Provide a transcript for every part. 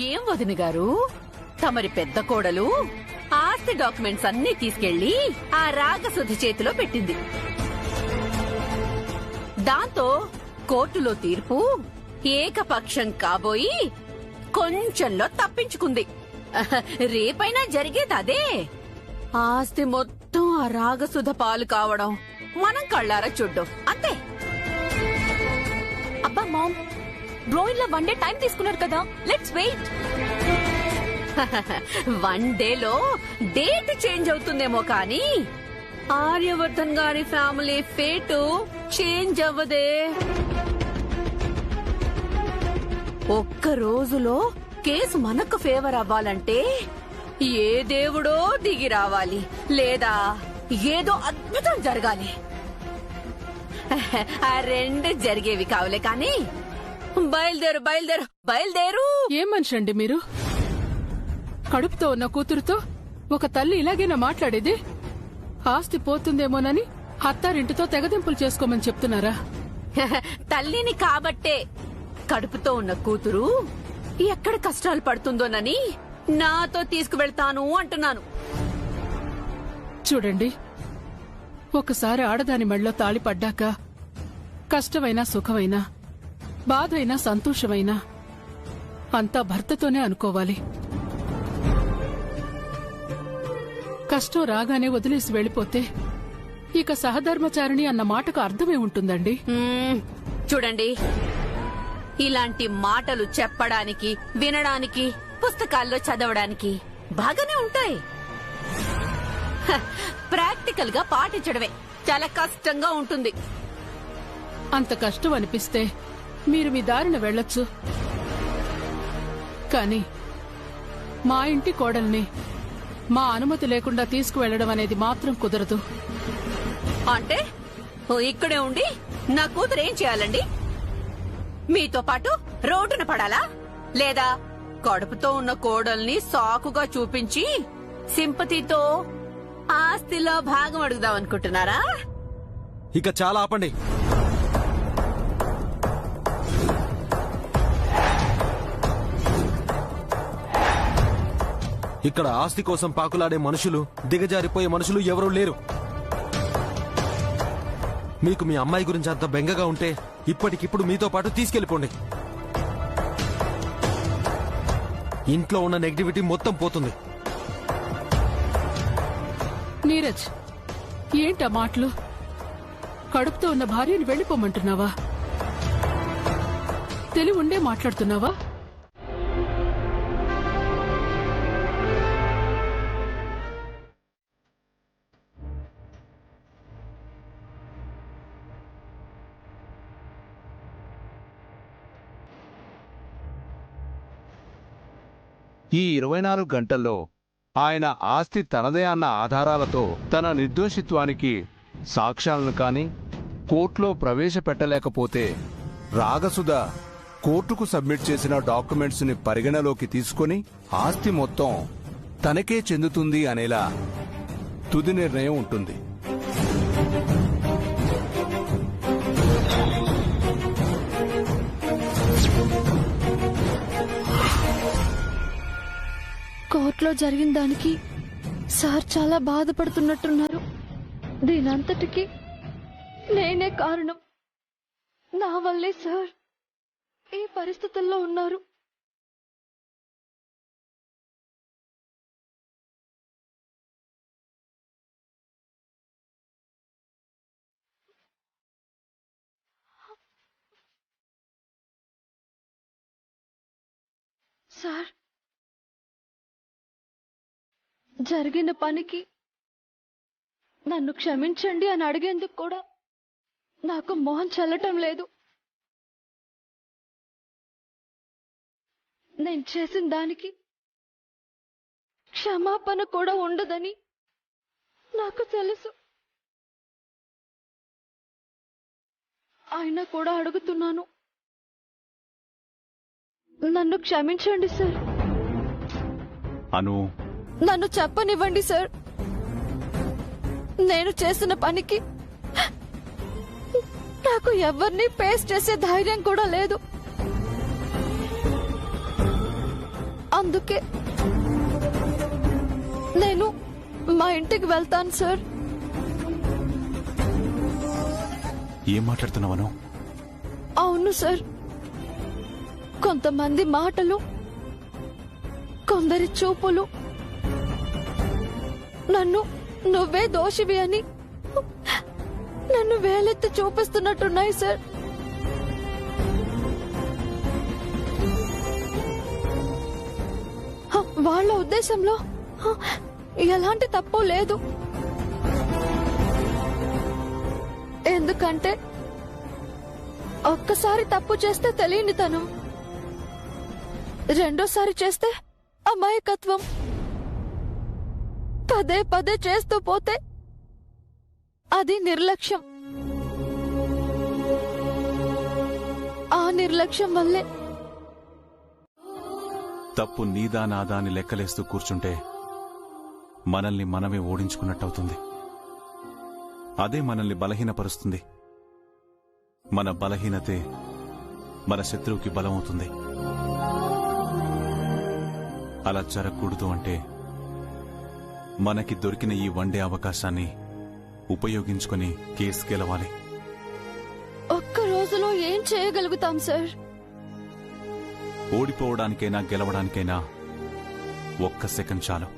ఏం వదిన గారు, తమరి పెద్ద కోడలు ఆస్తి డాక్యుమెంట్స్ అన్నీ తీసుకెళ్లి ఆ రాగసుధ చేతిలో పెట్టింది. దాంతో కోర్టులో తీర్పు ఏకపక్షం కాబోయి కొంచెంలో తప్పించుకుంది. రేపైనా జరిగేది అదే. ఆస్తి మొత్తం ఆ రాగసుధ పాలు కావడం మనం కళ్ళారా చూడ్డం అంతే. అబ్బా మామ్, బ్రోయిన్ 1 డే టైం తీసుకున్నారు కదా, లెట్స్ వెయిట్. 1 డేలో డేట్ చేంజ్ అవుతుందేమో కానీ ఆర్యవర్ధన్ గారి ఫ్యామిలీ ఫేటు చేంజ్ అవ్వదే. ఒక్క రోజులో కేసు మనకు ఫేవర్ అవ్వాలంటే ఏ దేవుడో దిగి రావాలి, లేదా ఏదో అద్భుతం జరగాలి. ఆ రెండు జరిగేవి కావులే కానీ బయలుదేరు బయలుదేరు బయలుదేరు. ఏం మనిషి అండి మీరు? కడుపుతో ఉన్న కూతురుతో ఒక తల్లి ఇలాగేనా మాట్లాడేది? ఆస్తి పోతుందేమోనని అత్తారింటితో తెగదింపులు చేసుకోమని చెప్తున్నారా? తల్లిని కాబట్టే కడుపుతో ఉన్న కూతురు ఎక్కడ కష్టాలు పడుతుందోనని నాతో తీసుకువెళ్తాను అంటున్నాను. చూడండి, ఒకసారి ఆడదాని మెళ్ళో తాళి పడ్డాక కష్టమైనా సుఖమైనా బాధైనా సంతోషమైనా అంతా భర్తతోనే అనుకోవాలి. కష్టం రాగానే వదిలేసి వెళ్లిపోతే ఇక సహధర్మచారిణి అన్న మాటకు అర్థమే ఉంటుందండి. చూడండి, ఇలాంటి మాటలు చెప్పడానికి వినడానికి పుస్తకాల్లో చదవడానికి బాగానే ఉంటాయి. ప్రాక్టికల్ గా పాటించడమే చాలా కష్టంగా ఉంటుంది. అంత కష్టం అనిపిస్తే మీరు మీ దారిన వెళ్లొచ్చు, కానీ మా ఇంటి కోడల్ని మా అనుమతి లేకుండా తీసుకువెళ్లడం అనేది మాత్రం కుదరదు. అంటే ఇక్కడే ఉండి నా కూతురు ఏం చేయాలండి? మీతో పాటు రోడ్డున పడాలా, లేదా కడుపుతో ఉన్న కోడల్ని సాకుగా చూపించి సింపతితో ఆస్తిలో భాగం అడుగుదామనుకుంటున్నారా? ఇక చాలా ఆపండి. ఇక్కడ ఆస్తి కోసం పాకులాడే మనుషులు, దిగజారిపోయే మనుషులు ఎవరూ లేరు. మీకు మీ అమ్మాయి గురించి అంత బెంగగా ఉంటే ఇప్పటికిప్పుడు మీతో పాటు తీసుకెళ్లిపోండి. ఇంట్లో ఉన్న నెగటివిటీ మొత్తం పోతుంది. నీరజ్, ఏంటా మాటలు? కడుపుతో ఉన్న భార్యని వెళ్లిపోమంటున్నావా? తెలివి ఉండే మాట్లాడుతున్నావా? ఈ 24 గంటల్లో ఆయన ఆస్తి తనదే అన్న ఆధారాలతో తన నిర్దోషిత్వానికి సాక్ష్యాలను కాని కోర్టులో ప్రవేశపెట్టలేకపోతే రాగసుధ కోర్టుకు సబ్మిట్ చేసిన డాక్యుమెంట్స్ ని పరిగణలోకి తీసుకుని ఆస్తి మొత్తం తనకే చెందుతుంది అనేలా తుది నిర్ణయం ఉంటుంది. కోర్టులో జరిగిన దానికి సార్ చాలా బాధపడుతున్నట్టున్నారు. దీనంతటికి నేనే కారణం. నా వల్లే సార్ ఈ పరిస్థితుల్లో ఉన్నారు. సార్, జరిగిన పనికి నన్ను క్షమించండి అని అడిగేందుకు కూడా నాకు మొహం చెల్లటం లేదు. నేను చేసిన దానికి క్షమాపణ కూడా ఉండదని నాకు తెలుసు. అయినా కూడా అడుగుతున్నాను, నన్ను క్షమించండి సార్. అను, నన్ను చెప్పనివ్వండి సార్. నేను చేసిన పనికి నాకు ఎవరిని ఫేస్ చేసే ధైర్యం కూడా లేదు. అందుకే నేను మా ఇంటికి వెళ్తాను సార్. ఏం మాట్లాడుతున్నావను? అవును సార్, కొంతమంది మాటలు, కొందరి చూపులు నన్ను నువ్వే దోషివి అని నన్ను వేలెత్తి చూపిస్తున్నట్టున్నాయి సార్. వాళ్ళ ఉద్దేశంలో ఎలాంటి తప్పు లేదు. ఎందుకంటే ఒక్కసారి తప్పు చేస్తే తెలియనితనం, రెండోసారి చేస్తే అమాయకత్వం, పదే పదే చేస్తూ పోతే అది నిర్లక్ష్యం. ఆ నిర్లక్ష్యం వల్లే తప్పు నీదా నాదా అని లెక్కలేస్తూ కూర్చుంటే మనల్ని మనమే ఓడించుకున్నట్టవుతుంది. అదే మనల్ని బలహీనపరుస్తుంది. మన బలహీనతే మన శత్రువుకి బలమవుతుంది. అలా జరగకూడదు అంటే మనకి దొరికిన ఈ వన్డే అవకాశాన్ని ఉపయోగించుకుని కేసు గెలవాలి. ఒక్క రోజులో ఏం చేయగలుగుతాం సార్? ఓడిపోవడానికైనా గెలవడానికైనా ఒక్క సెకండ్ చాలు.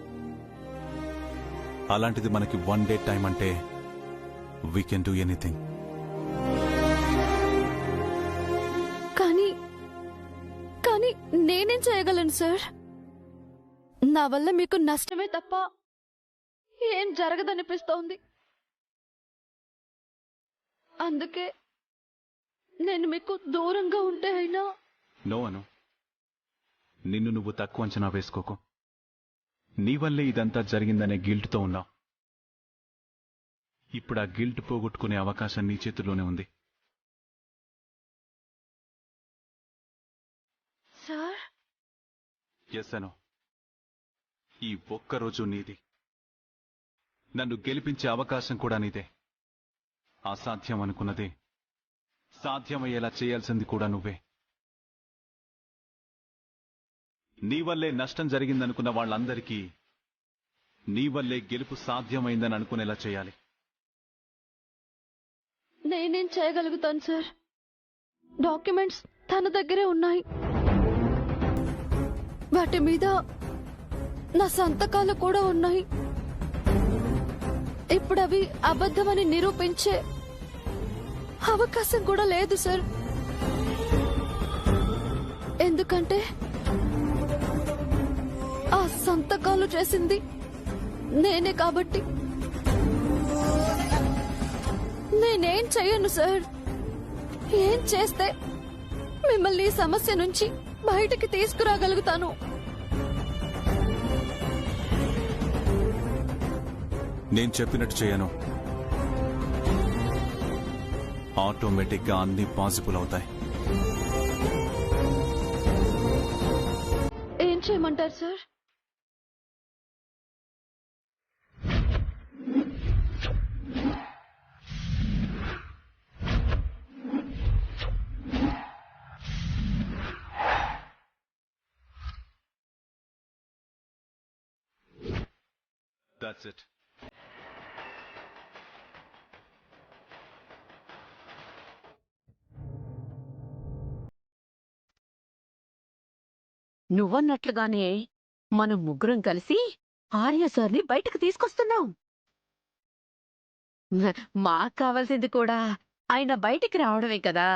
అలాంటిది మనకి 1 డే టైం అంటే వీ కెన్ డూ ఎనీథింగ్. కానీ నేనేం చేయగలను సార్? నా వల్ల మీకు నష్టమే తప్ప ఏం జరగదనిపిస్తోంది. అందుకే నేను మీకు దూరంగా ఉంటే అయినా. నో అను, నిన్ను నువ్వు తక్కువ అంచనా వేసుకోకు. నీ వల్లే ఇదంతా జరిగిందనే గిల్ట్తో ఉన్నావు. ఇప్పుడు ఆ గిల్ట్ పోగొట్టుకునే అవకాశం నీ చేతుల్లోనే ఉంది. సార్, ఎస్ అను, ఈ ఒక్కరోజు నీది. నన్ను గెలిపించే అవకాశం కూడా నీదే. అసాధ్యం అనుకున్నదే సాధ్యమయ్యేలా చేయాల్సింది కూడా నువ్వే. నీ వల్లే నష్టం జరిగిందనుకున్న వాళ్ళందరికీ నీ వల్లే గెలుపు సాధ్యమైందని అనుకునేలా చేయాలి. నేనేం చేయగలుగుతాను సార్? డాక్యుమెంట్స్ తన దగ్గరే ఉన్నాయి. వాటి మీద నా సంతకాలు కూడా ఉన్నాయి. ఇప్పుడు అవి అబద్ధమని నిరూపించే అవకాశం కూడా లేదు సార్. ఎందుకంటే ఆ సంతకాలు చేసింది నేనే కాబట్టి. నేనేం చెయ్యను సార్. ఏం చేస్తే మిమ్మల్ని ఈ సమస్య నుంచి బయటికి తీసుకురాగలుగుతాను? నేను చెప్పినట్టు చేయను. ఆటోమేటిక్గా అన్ని పాసిబుల్ అవుతాయి. ఏం చేయమంటారు సార్? That's it. నువ్వన్నట్లుగానే మనం ముగ్గురం కలిసి ఆర్య సార్ని బయటకు తీసుకొస్తున్నాం. మాకు కావాల్సింది కూడా ఆయన బయటికి రావడమే కదా.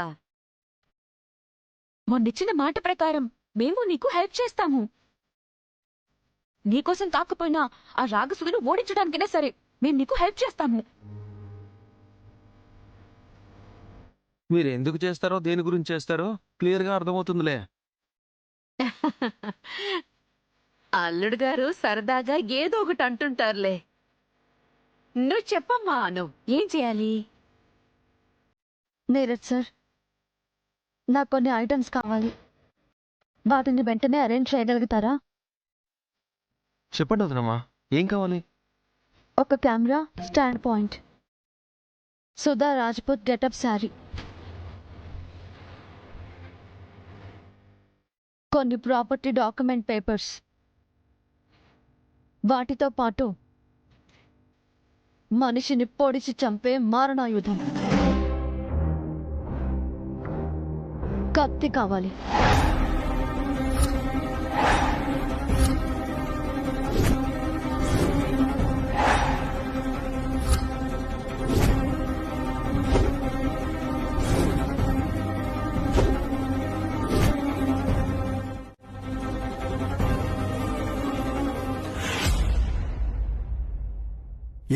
మొన్నిచ్చిన మాట ప్రకారం మేము నీకు హెల్ప్ చేస్తాము. నీకోసం కాకపోయినా ఆ రాగసుడిని ఓడించడానికైనా సరే మేము నీకు హెల్ప్ చేస్తాము. మీరు ఎందుకు చేస్తారో దేని గురించి చేస్తారో క్లియర్గా అర్థమవుతుందిలే. అల్లుడు గారు సరదాగా ఏదో ఒకటి అంటుంటారులే. నువ్వు చెప్పమ్మా. నువ్వు ఏం చేయాలి? నీరజ్ సార్, నాకు కొన్ని ఐటమ్స్ కావాలి. వాటిని వెంటనే అరేంజ్ చేయగలుగుతారా? చెప్పండి వదనమ్మా, ఏం కావాలి? ఒక camera stand point, Sudha Rajput getup sari, కొన్ని ప్రాపర్టీ డాక్యుమెంట్ పేపర్స్, వాటితో పాటు మనిషిని పొడిచి చంపే మారణాయుధం కత్తి కావాలి.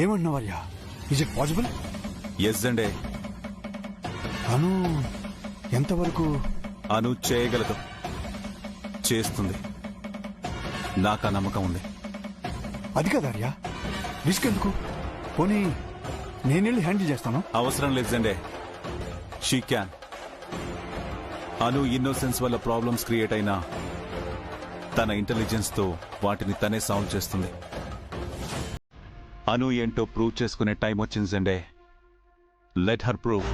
ఏమన్నావయ్యా? Is it possible? ఎస్ అండే. అను ఎంతవరకు? అను చేయగలదు, చేస్తుంది. నాకు ఆ నమ్మకం ఉంది. అది కదార్యా, రిస్క్ ఎందుకు? పోనీ నేనెళ్ళి హ్యాండిల్ చేస్తాను. అవసరం లేదండే. She can. అను ఇన్నోసెన్స్ వల్ల ప్రాబ్లమ్స్ క్రియేట్ అయినా తన ఇంటెలిజెన్స్ తో వాటిని తనే సాల్వ్ చేస్తుంది. అను ఏంటో ప్రూవ్ చేసుకునే టైం వచ్చిందండే. Let her prove.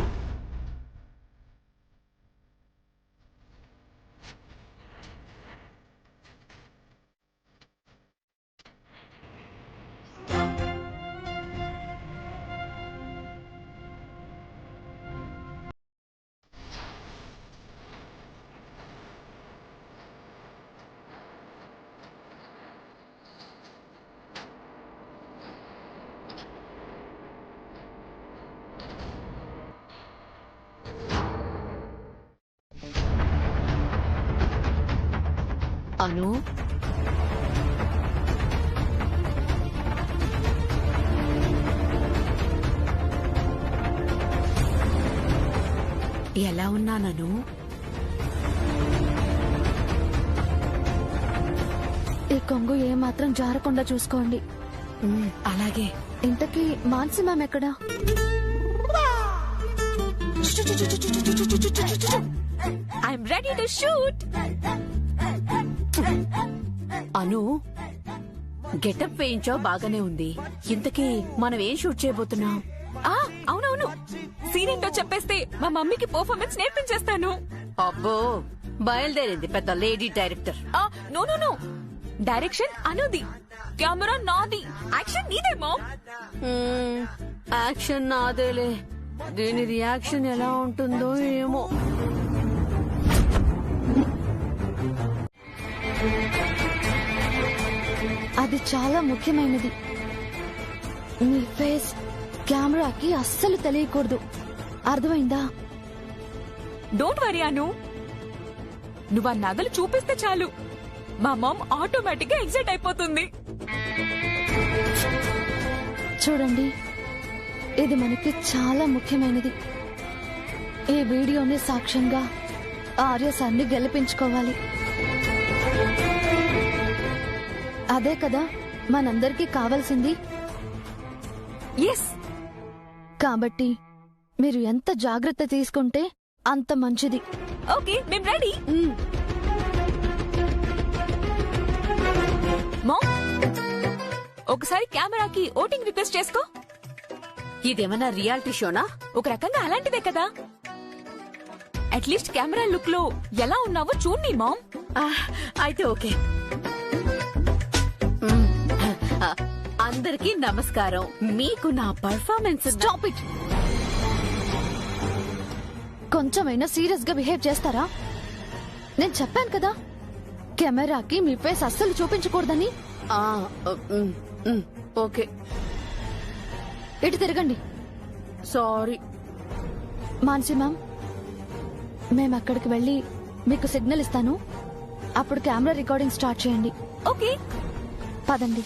అను, ఎలా ఉన్నానను? ఈ కొంగు ఏమాత్రం జారకుండా చూసుకోండి. అలాగే. ఇంతకీ మాన్సి మ్యామ్ ఎక్కడా? I'm ready to shoot. Anu, getup వేయించావు, బాగానే ఉంది. ఇంతకీ మనం ఏం షూట్ చేయబోతున్నాం? అవునవును, సీన్ ఏంటో చెప్పేస్తే మా మమ్మీకి పర్ఫార్మెన్స్ నేర్పించేస్తాను. అబ్బో, బయలుదేరింది పెద్ద lady director. No no no, direction అనుది, కెమెరా నాది, యాక్షన్ నీదే మామ్. యాక్షన్ నాదేలే, దీని రియాక్షన్ ఎలా ఉంటుందో ఏమో. అది చాలా ముఖ్యమైనది. మీ ఫేస్ కెమెరాకి అస్సలు తెలియకూడదు, అర్థమైందా? డోంట్ వరీ అను, నువ్వు ఆ నగలు చూపిస్తే చాలు మా మామ్ ఆటోమేటిక్ గా ఎగ్జైట్ అయిపోతుంది. చూడండి, ఇది మనకి చాలా ముఖ్యమైనది. ఈ వీడియోని సాక్ష్యంగా ఆర్య సార్ని గెలిపించుకోవాలి. అదే కదా మనందరికీ కావాల్సింది. ఎస్, కాబట్టి మీరు ఎంత జాగ్రత్త తీసుకుంటే అంత మంచిది. ఓకే, మేం రెడీ. మామ్, ఒకసారి కెమెరాకి ఓటింగ్ రిక్వెస్ట్ చేసుకో. ఇదేమన్నా రియాలిటీ షోనా? ఒక రకంగా అలాంటిదే కదా. అట్లీస్ట్ కెమెరా లుక్ లో ఎలా ఉన్నావో చూడండి మామ్. అయితే ఓకే. అందరికీ నమస్కారం. మీకు నా పర్ఫార్మెన్స్. Stop it. కొంచెమైనా సీరియస్ గా బిహేవ్ చేస్తారా? నేను చెప్పాను కదా కెమెరాకి మీ ఫేస్ అస్సలు చూపించకూడదని. ఓకే, ఇటు తిరగండి. సారీ. మాన్సి మ్యామ్, మేము అక్కడికి వెళ్ళి మీకు సిగ్నల్ ఇస్తాను, అప్పుడు కెమెరా రికార్డింగ్ స్టార్ట్ చేయండి. ఓకే, పదండి.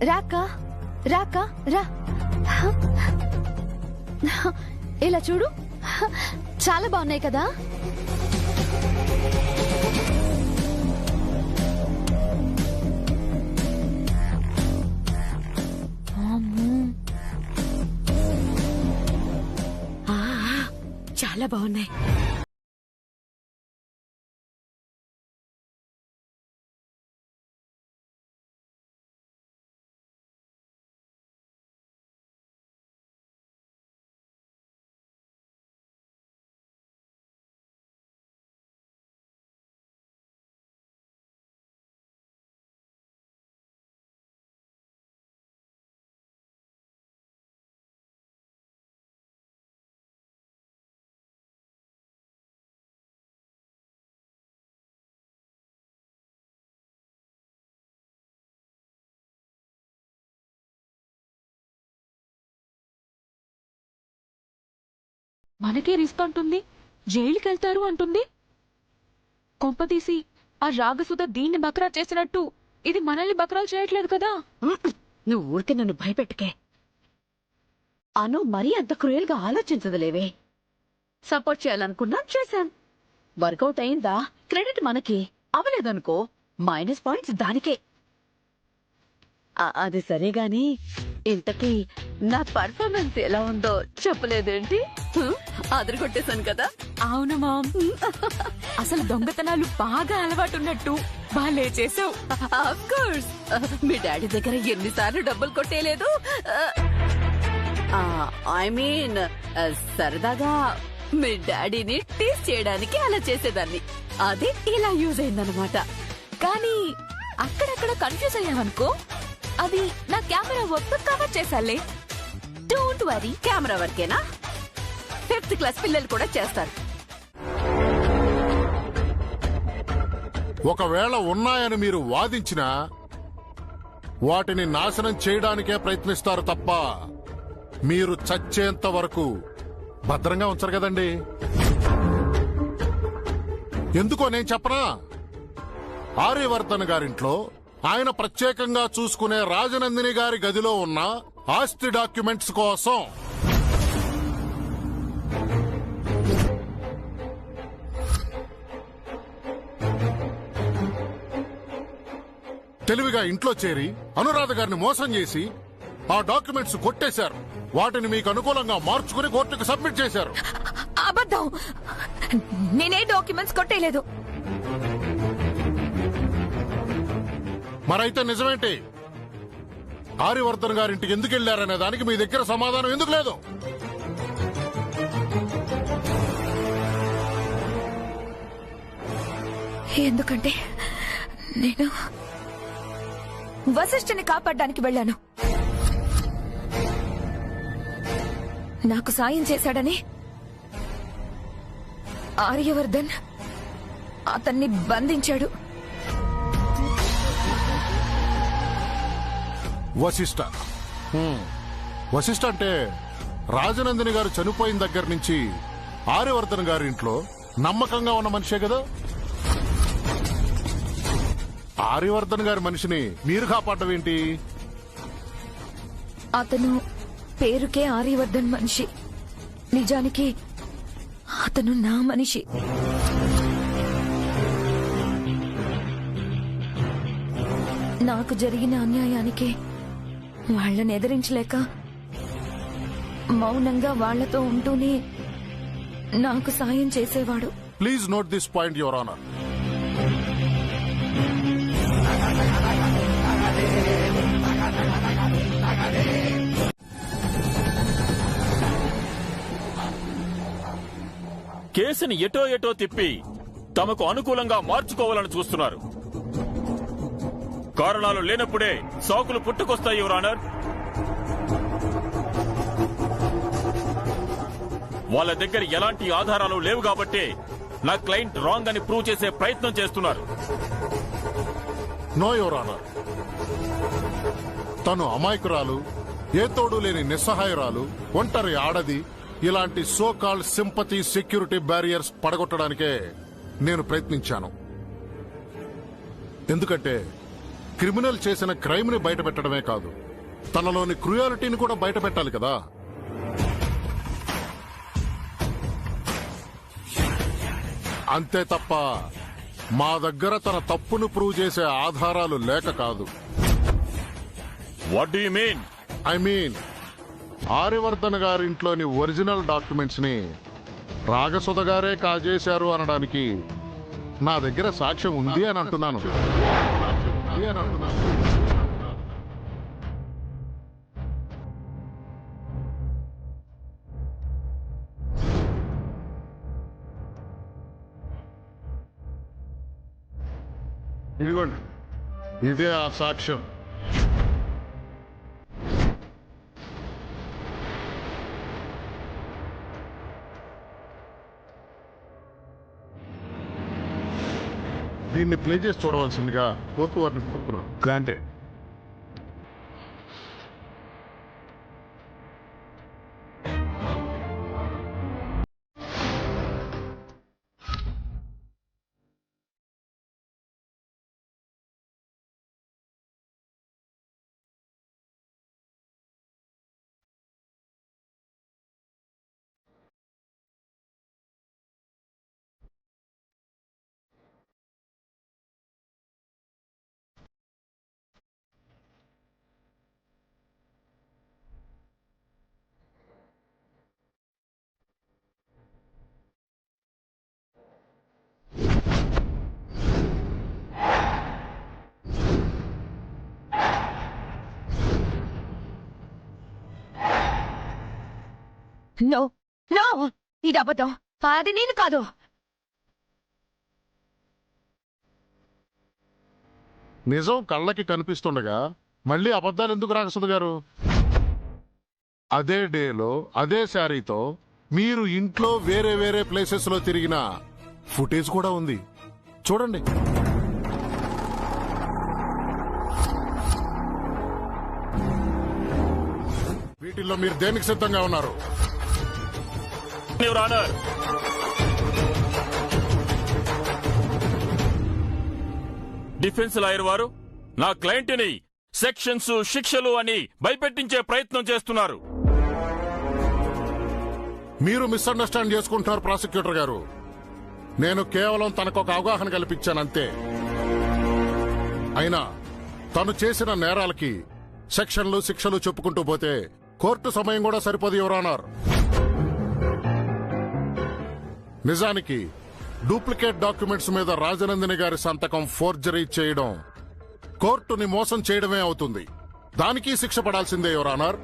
రాకా రాకా రా. ఇలా చూడు, చాలా బాగున్నాయి కదా. చాలా బాగున్నాయి. మనకే రిస్క్ అంటుంది, జైలుకి వెళ్తారు అంటుంది. కొంపతీసి ఆ రాగసుధ దీన్ని బకరా చేసినట్టు ఇది మనల్ని బకరాలు చేయట్లేదు కదా. నువ్వు ఊరికే నన్ను భయపెట్టుకే. అను మరీ అంత క్రూయల్ గా ఆలోచించదులేవే. సపోర్ట్ చేయాలనుకున్నా చేశాను. వర్కౌట్ అయిందా క్రెడిట్ మనకి, అవలేదనుకో మైనస్ పాయింట్స్ దానికే. అది సరే గాని ఇంతకీ నా పర్ఫార్మెన్స్ ఎలా ఉందో చెప్పలేదేంటి? అదరగొట్టేశాను కదా. అవును మామ్, అసలు దొంగతనాలు బాగా అలవాటున్నట్టు బాలే చేసావు. ఆఫ్ కోర్స్, మీ డాడీ దగ్గర ఎన్నిసార్లు డబ్బులు కొట్టేయలేదు. ఐ మీన్ సరదాగా మీ డాడీని టీస్ చేయడానికి అలా చేసేదాన్ని. అది ఇలా యూజ్ అయిందనమాట. కానీ అక్కడక్కడ కన్ఫ్యూజ్ అయ్యావనుకో, అది నా కెమెరా వర్క్ కవర్ చేసాలే. Don't worry. కెమెరా వర్కేనా? 5th క్లాస్ పిల్లలు కూడా చేస్తారు. ఒకవేళ ఉన్నాయని మీరు వాదించినా వాటిని నాశనం చేయడానికే ప్రయత్నిస్తారు తప్ప మీరు చచ్చేంత వరకు భద్రంగా ఉంచరు కదండి. ఎందుకో నేను చెప్పనా? ఆర్యవర్ధన్ గారింట్లో ఆయన ప్రత్యేకంగా చూసుకునే రాజనందిని గారి గదిలో ఉన్న ఆస్తి డాక్యుమెంట్స్ కోసం తెలివిగా ఇంట్లో చేరి అనురాధ గారిని మోసం చేసి ఆ డాక్యుమెంట్స్ కొట్టేశారు. వాటిని మీకు అనుకూలంగా మార్చుకుని కోర్టుకు సబ్మిట్ చేశారు. అబద్ధం, నేనే డాక్యుమెంట్స్ కొట్టేయలేదు. మరైతే నిజమేంటి? ఆర్యవర్ధన్ గారింటికి ఎందుకు వెళ్లారనే దానికి మీ దగ్గర సమాధానం ఎందుకు లేదు? ఎందుకంటే నేను వశిష్ఠని కాపాడడానికి వెళ్ళాను. నాకు సాయం చేశాడని ఆర్యవర్ధన్ అతన్ని బంధించాడు. వశిష్ఠ వశిష్ఠ అంటే రాజనందిని గారు చనిపోయిన దగ్గర నుంచి ఆర్యవర్ధన్ గారి ఇంట్లో నమ్మకంగా ఉన్న మనిషే కదా. ఆర్యవర్ధన్ గారి మనిషిని మీరు కాపాడడం ఏంటి? అతను పేరుకే ఆర్యవర్ధన్ మనిషి, నిజానికి అతను నా మనిషి. నాకు జరిగిన అన్యాయానికి వాళ్ళని ఎదిరించలేక మౌనంగా వాళ్లతో ఉంటూనే నాకు సాయం చేసేవాడు. Please note this point your honour. కేసుని ఎటో ఎటో తిప్పి తమకు అనుకూలంగా మార్చుకోవాలని చూస్తున్నారు. కారణాలు లేనప్పుడే సాకులు పుట్టుకొస్తాయి యువర్ ఆనర్. వాళ్ళ దగ్గర ఎలాంటి ఆధారాలు లేవు కాబట్టి నా క్లయింట్ రాంగ్ అని ప్రూవ్ చేసే ప్రయత్నం చేస్తున్నారు. No your honour. తను అమాయకురాలు, ఏ తోడు లేని నిస్సహాయురాలు, ఒంటరి ఆడది, ఇలాంటి so called sympathy security barriers పడగొట్టడానికే నేను ప్రయత్నించాను. ఎందుకంటే క్రిమినల్ చేసిన క్రైమ్ ని బయటపెట్టడమే కాదు, తనలోని క్రూయాలిటీని కూడా బయటపెట్టాలి కదా. అంతే తప్ప మా దగ్గర తన తప్పును ప్రూవ్ చేసే ఆధారాలు లేక కాదు. What do you mean? I mean Aryavardhan గారింట్లోని ఒరిజినల్ డాక్యుమెంట్స్ ని రాగసుధ గారే కాజేశారు అనడానికి నా దగ్గర సాక్ష్యం ఉంది అని అంటున్నాను. ఇదిగోండి, ఇదే ఆ సాక్ష్యం. దీన్ని ప్లే చేసి చూడవలసిందిగా కోర్టు వారిని కోరుతున్నాను. గ్రాంటెడ్. నో నో, ఇది అబద్ధం. అది నేను కాదు. నిజం కళ్ళకి కనిపిస్తుండగా మళ్ళీ అబద్ధాలు ఎందుకు రాగసుధ గారు? అదే డేలో అదే శారీతో మీరు ఇంట్లో వేరే వేరే ప్లేసెస్ లో తిరిగిన ఫుటేజ్ కూడా ఉంది, చూడండి. వీటిల్లో మీరు దేనికి సిద్ధంగా ఉన్నారు? యువర్ ఆనర్, డిఫెన్స్ లాయర్ వారు నా క్లయింట్ ని సెక్షన్స్, శిక్షలు అని భయపెట్టించే ప్రయత్నం చేస్తున్నారు. మీరు మిస్అండర్స్టాండ్ చేసుకుంటున్నారు ప్రాసిక్యూటర్ గారు. నేను కేవలం తనకొక అవగాహన కల్పించానంతే. అయినా తను చేసిన నేరాలకి సెక్షన్లు, శిక్షలు చెప్పుకుంటూ పోతే కోర్టు సమయం కూడా సరిపోదు యువర్ ఆనర్. నిజానికి డూప్లికేట్ డాక్యుమెంట్స్ మీద రాజనందిని గారి సంతకం ఫోర్జరీ చేయడం కోర్టుని మోసం చేయడమే అవుతుంది. దానికి శిక్ష పడాల్సిందే యువర్ ఆనర్.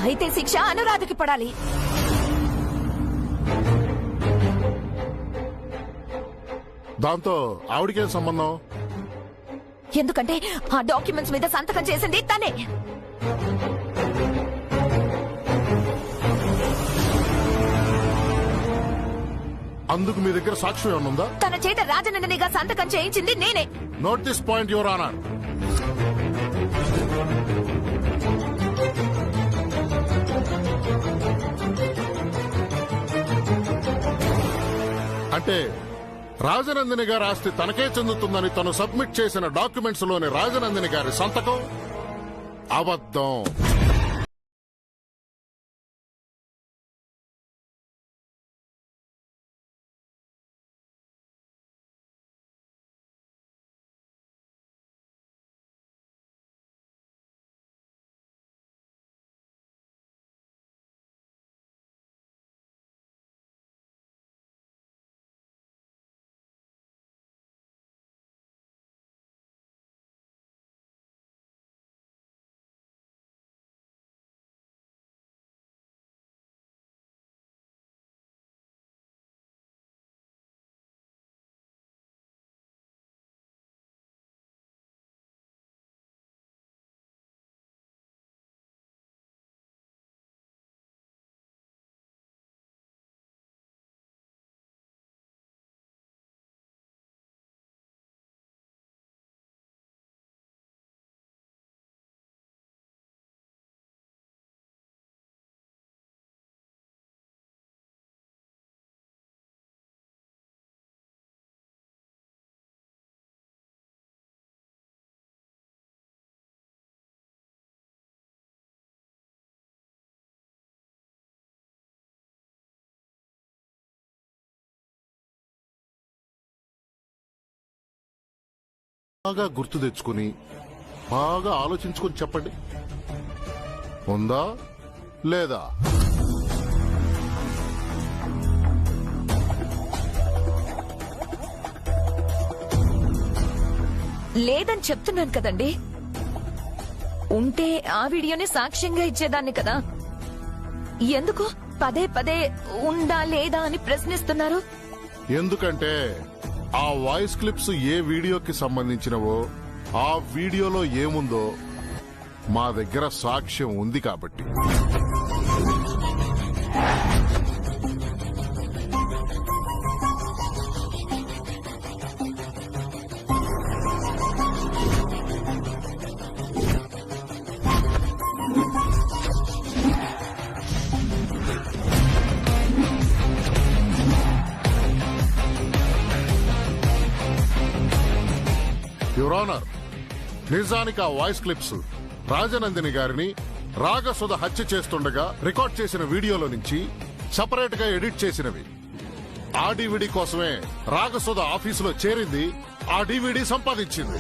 అయితే శిక్ష అనురాధకి పడాలి. దాంతో ఆవిడకేం సంబంధం? ఎందుకంటే ఆ డాక్యుమెంట్స్ మీద సంతకం చేసింది తనే. అందుకు మీ దగ్గర సాక్ష్యం ఏమన్నా ఉందా? తన చేత రాజనందినిగా సంతకం చేయించింది నేనే. Note this point your honour. అంటే రాజనందిని గారి ఆస్తి తనకే చెందుతుందని తను సబ్మిట్ చేసిన డాక్యుమెంట్స్ లోని రాజనందిని గారి సంతకం అబద్ధం. బాగా గుర్తు తెచ్చుకుని బాగా ఆలోచించుకుని చెప్పండి. ఉందా లేదా? లేదని చెప్తున్నాను కదండి. ఉంటే ఆ వీడియోని సాక్ష్యంగా ఇచ్చేదాన్ని కదా. ఎందుకు పదే పదే ఉందా లేదా అని ప్రశ్నిస్తున్నారు? ఎందుకంటే ఆ వాయిస్ క్లిప్స్ ఏ వీడియోకి సంబంధించినవో ఆ వీడియోలో ఏముందో మా దగ్గర సాక్ష్యం ఉంది కాబట్టి. యువర్ ఆనర్, నిజానికి ఆ వాయిస్ క్లిప్స్ రాజనందిని గారిని రాగసుధ హత్య చేస్తుండగా రికార్డ్ చేసిన వీడియోలో నుంచి సెపరేట్ గా ఎడిట్ చేసినవి. ఆ డివిడి కోసమే రాగసుధ ఆఫీసులో చేరింది, ఆ డివిడి సంపాదించింది.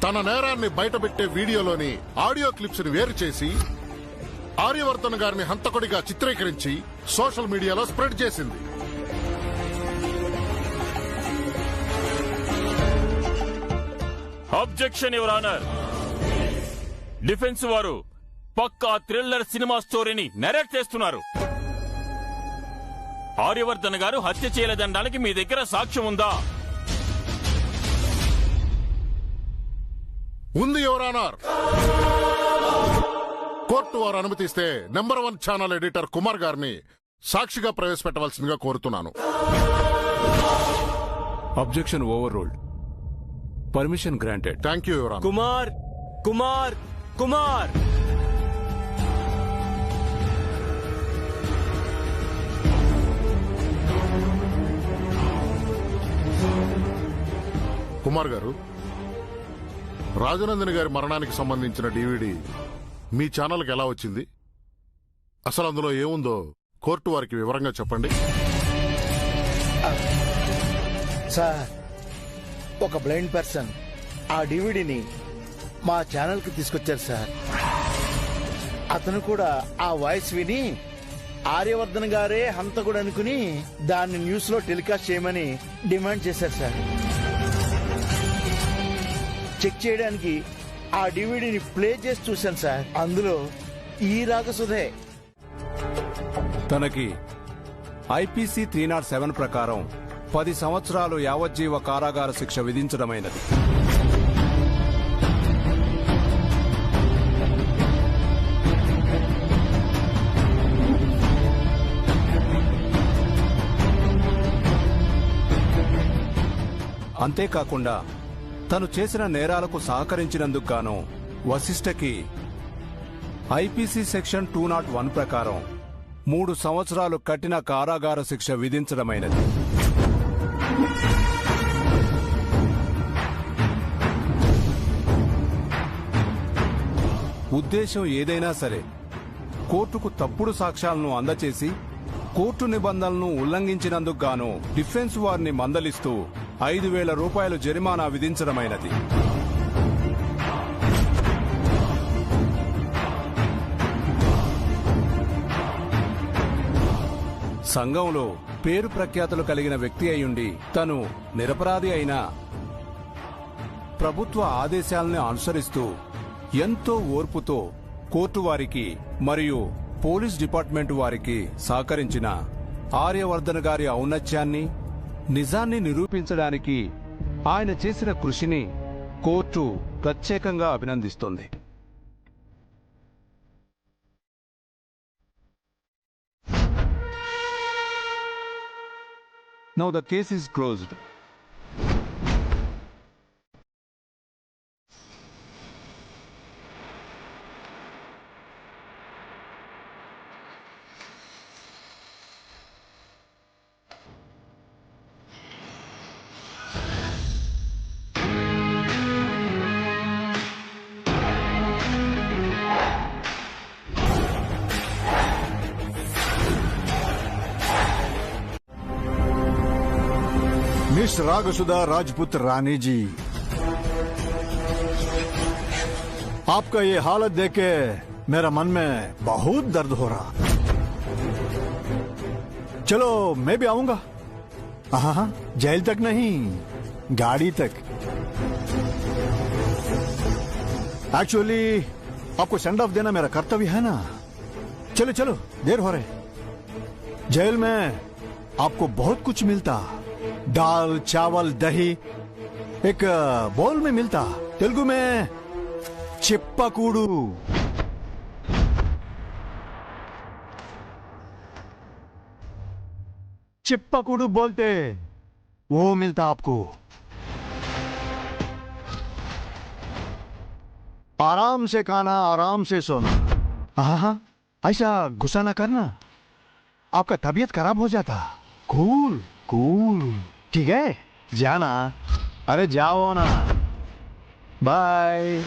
తన నేరాన్ని బయటపెట్టే వీడియోలోని ఆడియో క్లిప్స్ ని వేరు చేసి ఆర్యవర్ధన్ గారిని హంతకుడిగా చిత్రీకరించి సోషల్ మీడియాలో స్ప్రెడ్ చేసింది. Objection your honour. డిఫెన్స్ వారు పక్కా థ్రిల్లర్ సినిమా స్టోరీని నెరేట్ చేస్తున్నారు. ఆర్యవర్ధన్ గారు హత్య చేయలేదనడానికి మీ దగ్గర సాక్ష్యం ఉందా? ఉంది యువర్ ఆనర్. కోర్టు వారు అనుమతిస్తే నెంబర్ 1 ఛానల్ ఎడిటర్ కుమార్ గారిని సాక్షిగా ప్రవేశపెట్టవలసిందిగా కోరుతున్నాను. Objection over ruled. Permission granted. Thank you your honour. Kumar Kumar Kumar Kumar గారు, రాజనందిని గారి మరణానికి సంబంధించిన డివిడి మీ ఛానల్కి ఎలా వచ్చింది? అసలు అందులో ఏముందో కోర్టు వారికి వివరంగా చెప్పండి. సార్, ఒక బ్లైండ్ పర్సన్ ఆ డివిడిని మా ఛానల్ కి తీసుకొచ్చారు సార్. అతను కూడా ఆ వాయిస్ విని ఆర్యవర్ధన్ గారే హంతకుడు అనుకుని దాన్ని న్యూస్ లో టెలికాస్ట్ చేయమని డిమాండ్ చేశారు సార్. చెక్ చేయడానికి ఆ డివిడిని ప్లే చేసి చూశాను సార్. అందులో ఈ రాగసుధే. తనకి ఐపీసీ 307 ప్రకారం 10 సంవత్సరాలు యావజ్జీవ కారాగార శిక్ష విధించడమైనది. అంతేకాకుండా తను చేసిన నేరాలకు సహకరించినందుకు గాను వశిష్ఠకి ఐపీసీ సెక్షన్ 201 ప్రకారం 3 సంవత్సరాలు కఠిన కారాగార శిక్ష విధించడమైనది. ఉద్దేశం ఏదైనా సరే కోర్టుకు తప్పుడు సాక్ష్యాలను అందచేసి కోర్టు నిబంధనలను ఉల్లంఘించినందుకు గాను డిఫెన్స్ వారిని మందలిస్తూ 5,000 రూపాయలు జరిమానా విధించడమైనది. సంఘంలో పేరు ప్రఖ్యాతులు కలిగిన వ్యక్తి అయ్యుండి తను నిరపరాధి అయినా ప్రభుత్వ ఆదేశాలను అనుసరిస్తూ ఎంతో ఓర్పుతో కోర్టు వారికి మరియు పోలీస్ డిపార్ట్మెంట్ వారికి సహకరించిన ఆర్యవర్ధన్ గారి ఔన్నత్యాన్ని, నిజాన్ని నిరూపించడానికి ఆయన చేసిన కృషిని కోర్టు ప్రత్యేకంగా అభినందిస్తోంది. Now the case is closed. Miss Ragasudha Rajput Rani ji, आपका ये हालत देख के मेरा मन में बहुत दर्द हो रहा. चलो मैं भी आऊंगा. हाँ, जेल तक नहीं, गाड़ी तक. एक्चुअली आपको सेंड ऑफ देना मेरा कर्तव्य है ना. चलो चलो, देर हो रहे. जेल में आपको बहुत कुछ मिलता. दाल, चावल, दही एक बोल में मिलता. तेलुगु में चिप्पाकूडू. चिप्पाकूडू बोलते, वो मिलता आपको. आराम से खाना, आराम से सोना. हाँ, ऐसा गुस्सा ना करना, आपका तबीयत खराब हो जाता. Cool cool. ठीक है, जाना. अरे जाओ ना. बाय.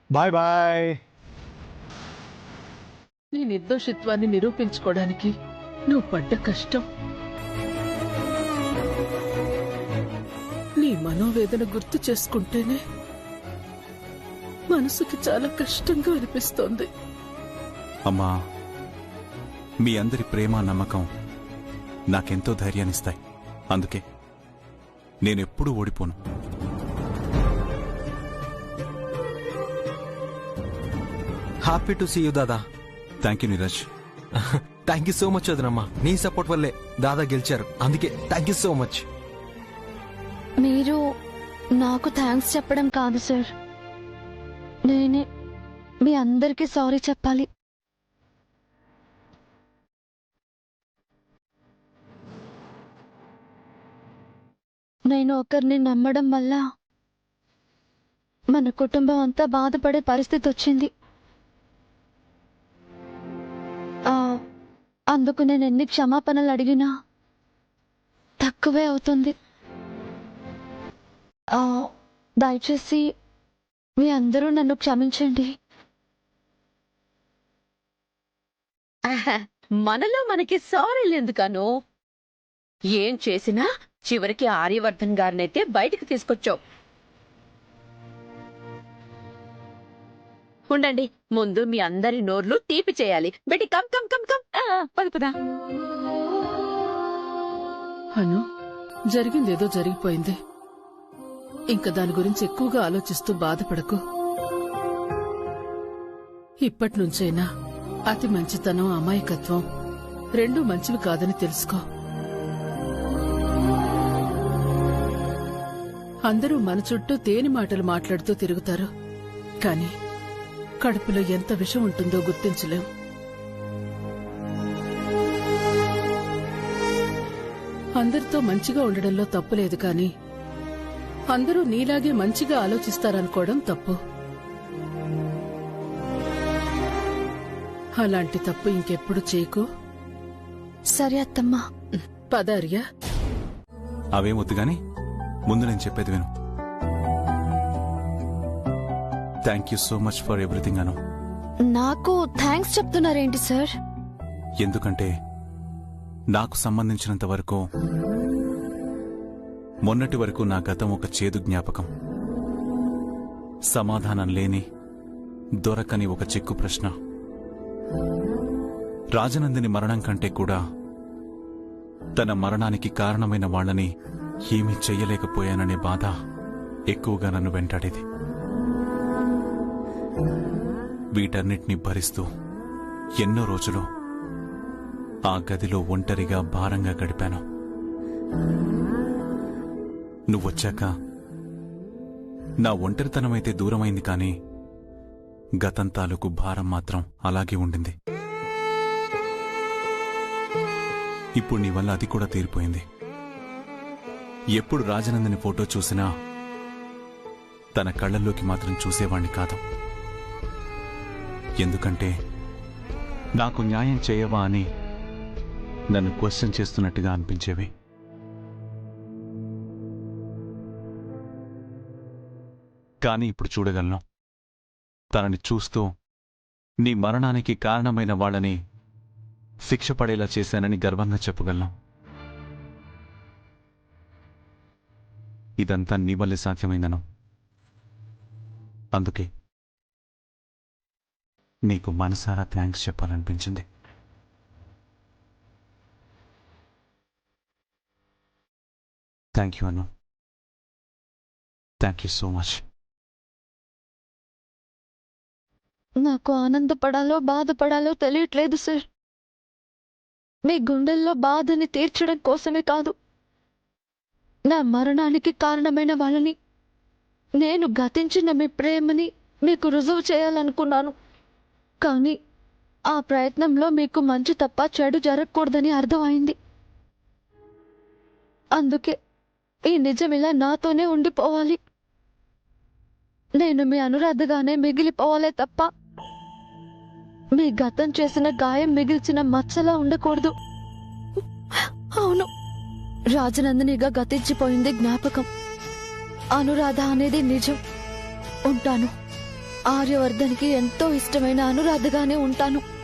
Bye bye. నీ నిర్దోషిత్వాన్ని నిరూపించుకోవడానికి నువ్వు పడ్డ కష్టం, నీ మనోవేదన గుర్తు చేసుకుంటేనే మనసుకి చాలా కష్టంగా అనిపిస్తోంది. అమ్మా, మీ అందరి ప్రేమ నమ్మకం నాకెంతో ధైర్యాన్నిస్తాయి. అందుకే నేనెప్పుడూ ఓడిపోను. హ్యాపీ టు సీ యూ దాదా. Thank you Neeraj. Thank you so much వదినమ్మా. నీ సపోర్ట్ వల్లే దాదా గెలిచారు. అందుకే థ్యాంక్ యూ సో మచ్. మీరు నాకు థ్యాంక్స్ చెప్పడం కాదు సార్, నేనే మీ అందరికీ సారీ చెప్పాలి. నేను ఒకరిని నమ్మడం వల్ల మన కుటుంబం అంతా బాధపడే పరిస్థితి వచ్చింది. అందుకు నేను ఎన్ని క్షమాపణలు అడిగినా తక్కువే అవుతుంది. దయచేసి మీ అందరూ నన్ను క్షమించండి. మనలో మనకి సారీలు ఎందుకను? ఏం చేసినా చివరికి ఆర్యవర్ధన్ గారినైతే బయటికి తీసుకొచ్చావు. ఉండండి, ముందు మీ అందరి నోర్లు తీపి చేయాలి. బెట్టి కమ్ కమ్ కమ్ కమ్. పద పద. అను, జరిగిందేదో జరిగిపోయింది. ఇంకా దాని గురించి ఎక్కువగా ఆలోచిస్తూ బాధపడకు. ఇప్పటినుంచైనా అతి మంచితనం, అమాయకత్వం రెండూ మంచివి కాదని తెలుసుకో. అందరూ మన చుట్టూ తేని మాటలు మాట్లాడుతూ తిరుగుతారు, కాని కడుపులో ఎంత విషం ఉంటుందో గుర్తించలేం. అందరితో మంచిగా ఉండడంలో తప్పులేదు, కాని అందరూ నీలాగే మంచిగా ఆలోచిస్తారనుకోవడం తప్పు. అలాంటి తప్పు ఇంకెప్పుడు చేయకు. సరే అత్తమ్మా. పదార్యా. అవేమొద్దు గాని ముందు నేను చెప్పేది విను. Thank you so much for everything Anu. నాకు థ్యాంక్స్ చెప్తున్నారేంటి సార్? ఎందుకంటే నాకు సంబంధించినంత వరకు మొన్నటి వరకు నా గతం ఒక చేదు జ్ఞాపకం. సమాధానం లేని, దొరకని ఒక చిక్కు ప్రశ్న. రాజనందిని మరణం కంటే కూడా తన మరణానికి కారణమైన వాళ్లని ఏమీ చెయ్యలేకపోయాననే బాధ ఎక్కువగా నన్ను వెంటాడేది. వీటన్నిటినీ భరిస్తూ ఎన్నో రోజులు ఆ గదిలో ఒంటరిగా భారంగా గడిపాను. నువ్వొచ్చాక నా ఒంటరితనమైతే దూరమైంది, కానీ గతం తాలూకు భారం మాత్రం అలాగే ఉండింది. ఇప్పుడు నీ వల్ల అది కూడా తీరిపోయింది. ఎప్పుడు రాజనందిని ఫోటో చూసినా తన కళ్లల్లోకి మాత్రం చూసేవాణ్ణి కాదు. ఎందుకంటే నాకు న్యాయం చేయవా అని నన్ను క్వశ్చన్ చేస్తున్నట్టుగా అనిపించేవి. కానీ ఇప్పుడు చూడగలను. తనని చూస్తూ నీ మరణానికి కారణమైన వాళ్ళని శిక్ష పడేలా చేశానని గర్వంగా చెప్పగలను. ఇదంతా నీ వల్లే సాధ్యమైందను. అందుకే నీకు మనసారా థ్యాంక్స్ చెప్పాలనిపించింది. థ్యాంక్ యూ అను. Thank you so much. నాకు ఆనందపడాలో బాధపడాలో తెలియట్లేదు సార్. మీ గుండెల్లో బాధని తీర్చడం కోసమే కాదు, నా మరణానికి కారణమైన వాళ్ళని, నేను గతించిన మీ ప్రేమని మీకు రుజువు చేయాలనుకున్నాను. కానీ ఆ ప్రయత్నంలో మీకు మంచి తప్ప చెడు జరగకూడదని అర్థమైంది. అందుకే ఈ నిజం ఇలా నాతోనే ఉండిపోవాలి. నేను మీ అనురాధగానే మిగిలిపోవాలే తప్ప మీ గతం చేసిన గాయం మిగిల్చిన మచ్చలా ఉండకూడదు. అవును, రాజనందినిగా గతించిపోయింది జ్ఞాపకం, అనురాధ అనేది నిజం. ఉంటాను. ఆర్యవర్ధన్కి ఎంతో ఇష్టమైన అనురాధగానే ఉంటాను.